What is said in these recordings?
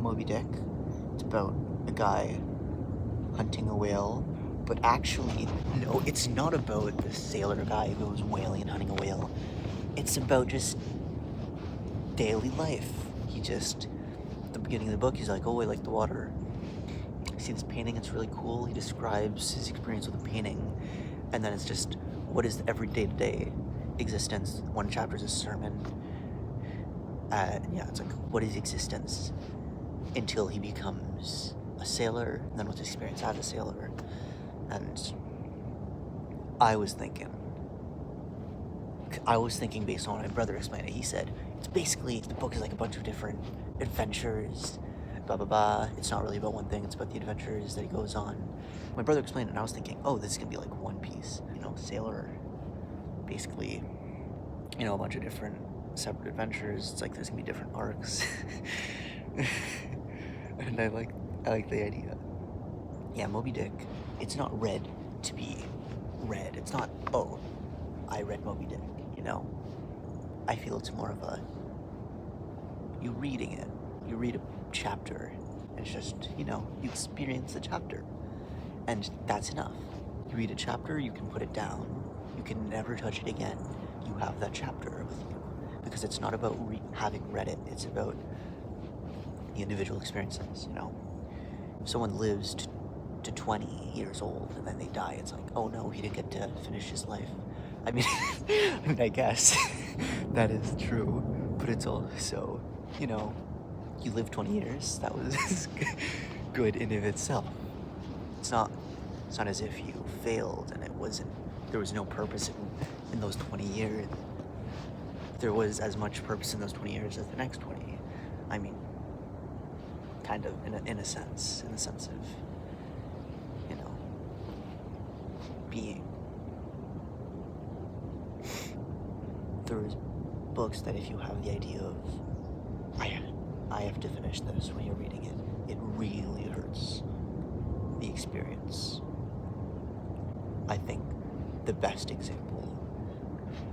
Moby Dick. It's about a guy hunting a whale, but actually, no, it's not about the sailor guy who was whaling and hunting a whale. It's about just daily life. At the beginning of the book, he's like, oh, I like the water. I see this painting, it's really cool. He describes his experience with the painting, and then it's just, what is every day-to-day existence? One chapter is a sermon. Yeah, it's like, what is existence until he becomes a sailor, and then what's his experience as a sailor. And I was thinking based on what my brother explained it. He said, it's basically, the book is like a bunch of different adventures, blah, blah, blah. It's not really about one thing, it's about the adventures that he goes on. My brother explained it, and I was thinking, oh, this is gonna be like One Piece, sailor, basically, a bunch of different separate adventures. It's like there's gonna be different arcs. And I like the idea. Yeah, Moby Dick, it's not read to be read. It's not, oh, I read Moby Dick, I feel it's more of you reading it. You read a chapter, and it's just, you experience the chapter. And that's enough. You read a chapter, you can put it down. You can never touch it again. You have that chapter with you. Because it's not about having read it, it's about the individual experiences, If someone lives to 20 years old and then they die, it's like, oh no, he didn't get to finish his life. I mean, I guess that is true, but it's also, you live 20 years, that was good in of itself. It's not as if you failed and there was no purpose in those 20 years. There was as much purpose in those 20 years as the next 20. I mean, kind of, in a sense of, being. There's books that if you have the idea of, I have to finish this when you're reading it, it really hurts the experience. I think the best example,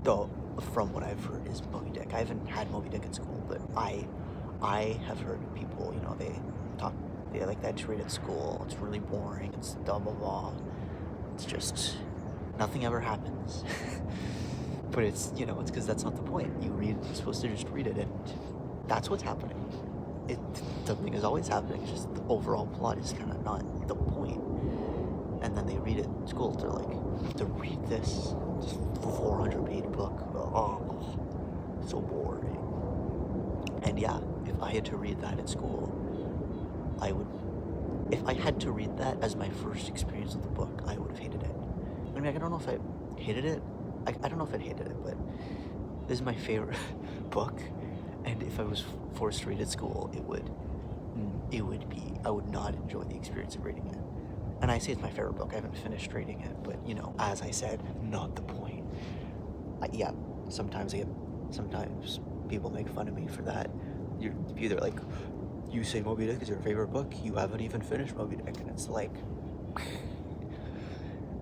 though, from what I've heard, is Moby Dick. I haven't had Moby Dick in school, but I have heard people, they like that to read at school. It's really boring. It's blah, blah, blah. It's just, nothing ever happens. But it's, it's because that's not the point. You're supposed to just read it, and that's what's happening. Something is always happening, it's just the overall plot is kind of not the point. And then they read it in school, they're like, to read this 400-page book, oh, so boring. And yeah, if I had to read that at school, if I had to read that as my first experience with the book, I would have hated it. I mean, I don't know if I hated it. I don't know if I'd hated it, but this is my favorite book. And if I was forced to read it at school, I would not enjoy the experience of reading it. And I say it's my favorite book. I haven't finished reading it, but as I said, not the point. Sometimes people make fun of me for that. You're either like, you say Moby Dick is your favorite book, you haven't even finished Moby Dick, and it's like,